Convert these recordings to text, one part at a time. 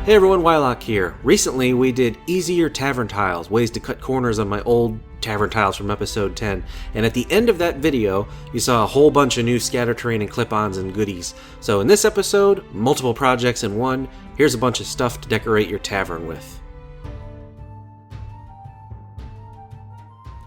Hey everyone, Wyloch here. Recently we did easier Tavern tiles, ways to cut corners on my old Tavern tiles from episode 10, and at the end of that video you saw a whole bunch of new scatter terrain and clip-ons and goodies. So in this episode, multiple projects in one, here's a bunch of stuff to decorate your tavern with.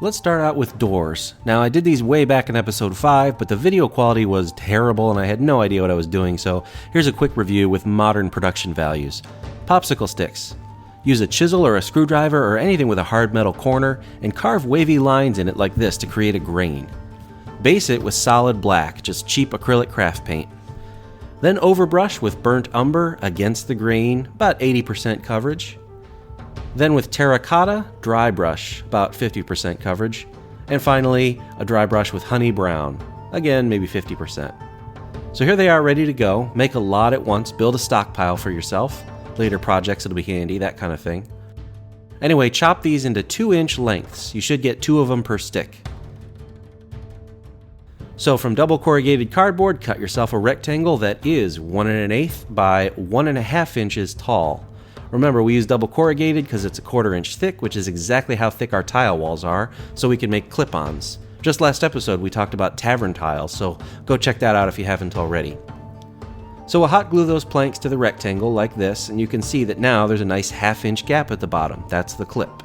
Let's start out with doors. Now I did these way back in episode 5, but the video quality was terrible and I had no idea what I was doing, so here's a quick review with modern production values. Popsicle sticks. Use a chisel or a screwdriver or anything with a hard metal corner and carve wavy lines in it like this to create a grain. Base it with solid black, just cheap acrylic craft paint. Then overbrush with burnt umber against the grain, about 80% coverage. Then with terracotta, dry brush, about 50% coverage. And finally, a dry brush with honey brown, again maybe 50%. So here they are ready to go. Make a lot at once, build a stockpile for yourself. Later projects it'll be handy, that kind of thing. Anyway, chop these into 2-inch lengths. You should get 2 of them per stick. So from double corrugated cardboard, cut yourself a rectangle that is 1 1/8 by 1.5 inches tall. Remember, we use double corrugated because it's a 1/4 inch thick, which is exactly how thick our tile walls are, so we can make clip-ons. Just last episode we talked about Tavern tiles, so go check that out if you haven't already. So we'll hot glue those planks to the rectangle like this, and you can see that now there's a nice 1/2 inch gap at the bottom. That's the clip.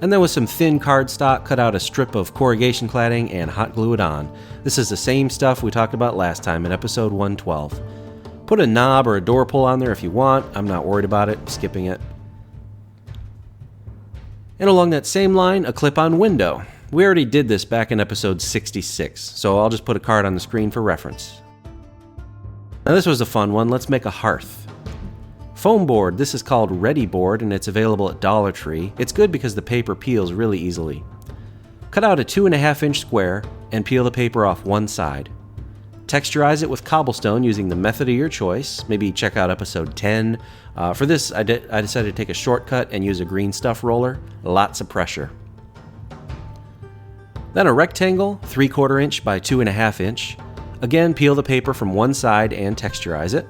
And then with some thin cardstock, cut out a strip of corrugation cladding and hot glue it on. This is the same stuff we talked about last time in episode 112. Put a knob or a door pull on there if you want. I'm not worried about it, skipping it. And along that same line, a clip-on window. We already did this back in episode 66, so I'll just put a card on the screen for reference. Now this was a fun one. Let's make a hearth. Foam board. This is called Ready Board and it's available at Dollar Tree. It's good because the paper peels really easily. Cut out a 2.5 inch square and peel the paper off one side. Texturize it with cobblestone using the method of your choice. Maybe check out episode 10. For this, I decided to take a shortcut and use a green stuff roller. Lots of pressure. Then a rectangle, 3/4 inch by 2.5 inch. Again, peel the paper from one side and texturize it.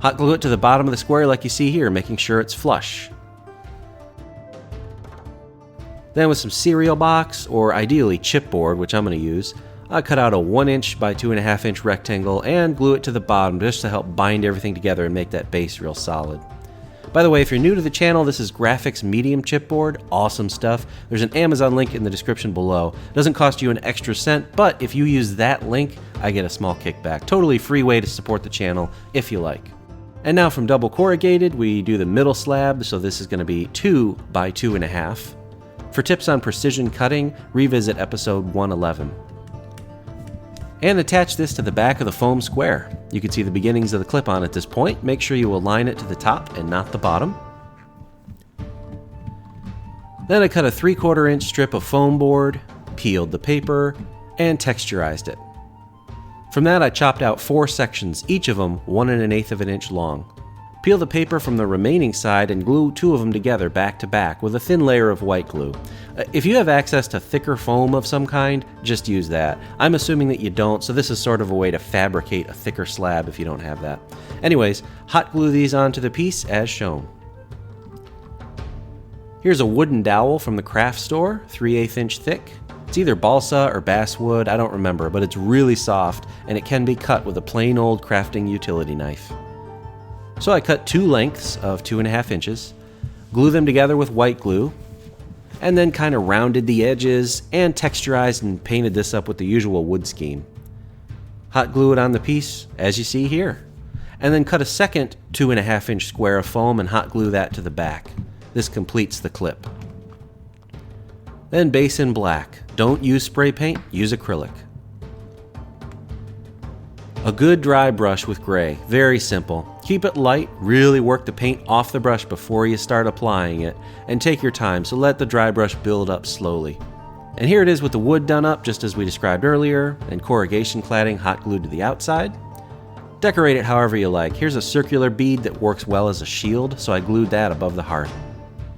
Hot glue it to the bottom of the square like you see here, making sure it's flush. Then with some cereal box, or ideally chipboard, which I'm going to use, I cut out a 1 inch by 2.5 inch rectangle and glue it to the bottom just to help bind everything together and make that base real solid. By the way, if you're new to the channel, this is Graphics Medium Chipboard. Awesome stuff. There's an Amazon link in the description below. It doesn't cost you an extra cent, but if you use that link, I get a small kickback. Totally free way to support the channel if you like. And now from double corrugated, we do the middle slab, so this is going to be 2 by 2.5. For tips on precision cutting, revisit episode 111. And attach this to the back of the foam square. You can see the beginnings of the clip-on at this point. Make sure you align it to the top and not the bottom. Then I cut a 3/4 inch strip of foam board, peeled the paper, and texturized it. From that I chopped out 4 sections, each of them 1 1/8 of an inch long. Peel the paper from the remaining side and glue 2 of them together back to back with a thin layer of white glue. If you have access to thicker foam of some kind, just use that. I'm assuming that you don't, so this is sort of a way to fabricate a thicker slab if you don't have that. Anyways, hot glue these onto the piece as shown. Here's a wooden dowel from the craft store, 3/8 inch thick. It's either balsa or basswood, I don't remember, but it's really soft and it can be cut with a plain old crafting utility knife. So I cut 2 lengths of 2.5 inches, glue them together with white glue, and then kind of rounded the edges and texturized and painted this up with the usual wood scheme. Hot glue it on the piece, as you see here, and then cut a second 2.5 inch square of foam and hot glue that to the back. This completes the clip. Then base in black. Don't use spray paint, use acrylic. A good dry brush with gray, very simple. Keep it light, really work the paint off the brush before you start applying it, and take your time, so let the dry brush build up slowly. And here it is with the wood done up, just as we described earlier, and corrugation cladding hot glued to the outside. Decorate it however you like. Here's a circular bead that works well as a shield, so I glued that above the heart.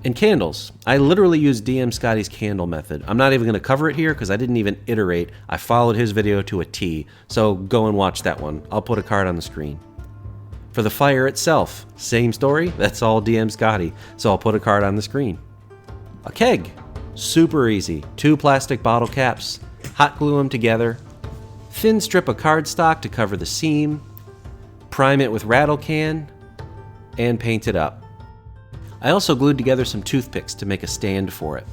And candles. I literally used DM Scotty's candle method. I'm not even going to cover it here because I didn't even iterate. I followed his video to a T, so go and watch that one. I'll put a card on the screen. For the fire itself, same story, that's all DM Scotty, so I'll put a card on the screen. A keg, super easy. 2 plastic bottle caps, hot glue them together, thin strip of cardstock to cover the seam, prime it with rattle can, and paint it up. I also glued together some toothpicks to make a stand for it.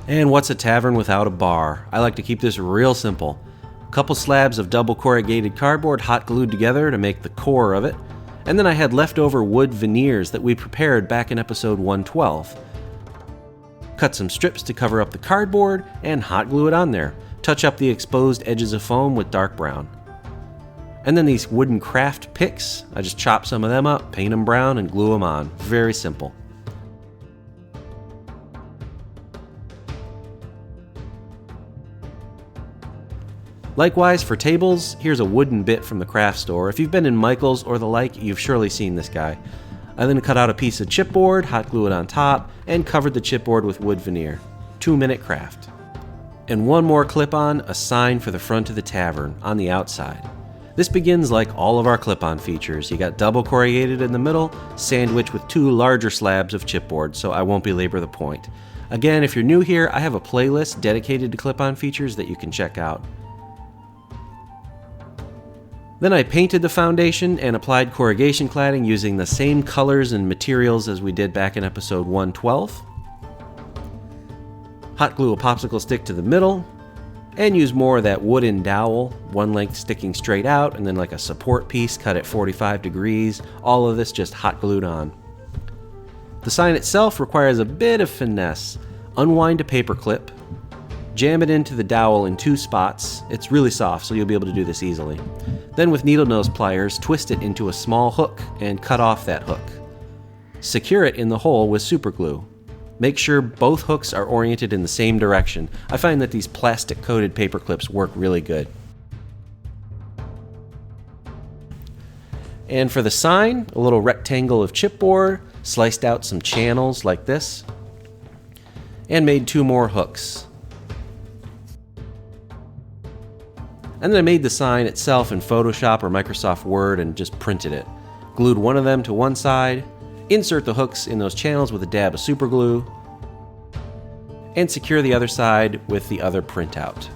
And what's a tavern without a bar? I like to keep this real simple. A couple slabs of double corrugated cardboard hot glued together to make the core of it, and then I had leftover wood veneers that we prepared back in episode 112. Cut some strips to cover up the cardboard and hot glue it on there. Touch up the exposed edges of foam with dark brown. And then these wooden craft picks, I just chop some of them up, paint them brown, and glue them on. Very simple. Likewise, for tables, here's a wooden bit from the craft store. If you've been in Michael's or the like, you've surely seen this guy. I then cut out a piece of chipboard, hot glue it on top, and covered the chipboard with wood veneer. 2-minute craft. And one more clip-on, a sign for the front of the tavern, on the outside. This begins like all of our clip-on features. You got double corrugated in the middle, sandwiched with 2 larger slabs of chipboard, so I won't belabor the point. Again, if you're new here, I have a playlist dedicated to clip-on features that you can check out. Then I painted the foundation and applied corrugation cladding using the same colors and materials as we did back in episode 112. Hot glue a popsicle stick to the middle, and use more of that wooden dowel, one length sticking straight out, and then like a support piece cut at 45 degrees, all of this just hot glued on. The sign itself requires a bit of finesse. Unwind a paper clip, jam it into the dowel in 2 spots. It's really soft, so you'll be able to do this easily. Then with needle nose pliers, twist it into a small hook and cut off that hook. Secure it in the hole with super glue. Make sure both hooks are oriented in the same direction. I find that these plastic-coated paper clips work really good. And for the sign, a little rectangle of chipboard, sliced out some channels like this, and made 2 more hooks. And then I made the sign itself in Photoshop or Microsoft Word and just printed it. Glued one of them to one side, insert the hooks in those channels with a dab of super glue, and secure the other side with the other printout.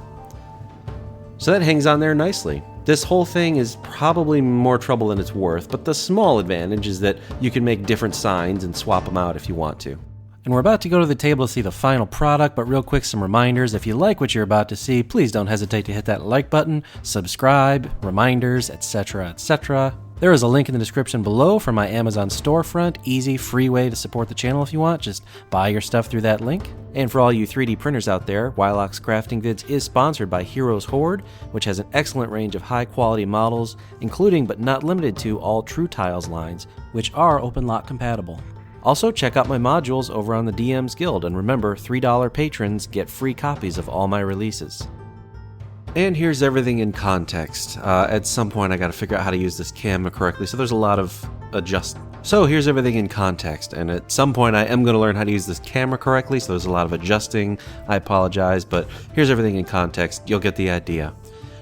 So that hangs on there nicely. This whole thing is probably more trouble than it's worth, but the small advantage is that you can make different signs and swap them out if you want to. And we're about to go to the table to see the final product, but real quick, some reminders. If you like what you're about to see, please don't hesitate to hit that like button, subscribe, reminders, etc., etc. There is a link in the description below for my Amazon storefront. Easy, free way to support the channel if you want. Just buy your stuff through that link. And for all you 3D printers out there, Wyloch's Crafting Vids is sponsored by Heroes Horde, which has an excellent range of high-quality models, including but not limited to all TrueTiles lines, which are OpenLock compatible. Also, check out my modules over on the DM's Guild, and remember, $3 patrons get free copies of all my releases. And here's everything in context. At some point I gotta figure out how to use this camera correctly, so there's a lot of So here's everything in context, and at some point I am gonna learn how to use this camera correctly, so there's a lot of adjusting. I apologize, but here's everything in context. You'll get the idea.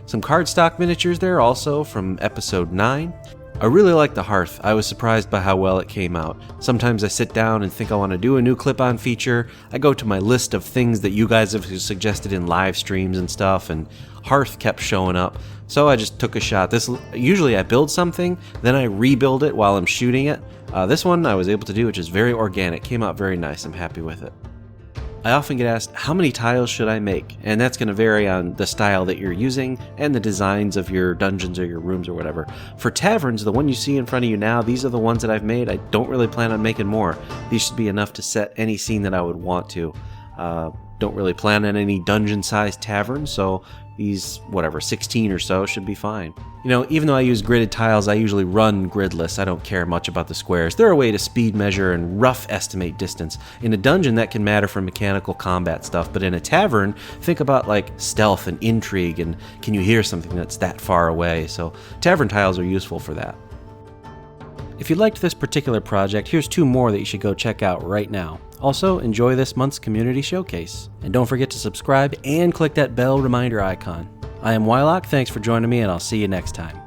Some cardstock miniatures there also from episode 9. I really like the hearth. I was surprised by how well it came out. Sometimes I sit down and think I want to do a new clip-on feature. I go to my list of things that you guys have suggested in live streams and stuff, and hearth kept showing up. So I just took a shot. Usually I build something, then I rebuild it while I'm shooting it. This one I was able to do, which is very organic. Came out very nice. I'm happy with it. I often get asked, how many tiles should I make? And that's going to vary on the style that you're using and the designs of your dungeons or your rooms or whatever. For taverns, the one you see in front of you now, these are the ones that I've made. I don't really plan on making more. These should be enough to set any scene that I would want to. Don't really plan on any dungeon-sized taverns, so these, 16 or so should be fine. You know, even though I use gridded tiles, I usually run gridless. I don't care much about the squares. They're a way to speed measure and rough estimate distance. In a dungeon, that can matter for mechanical combat stuff, but in a tavern, think about like stealth and intrigue, and can you hear something that's that far away? So tavern tiles are useful for that. If you liked this particular project, here's 2 more that you should go check out right now. Also, enjoy this month's community showcase. And don't forget to subscribe and click that bell reminder icon. I am Wyloch, thanks for joining me, and I'll see you next time.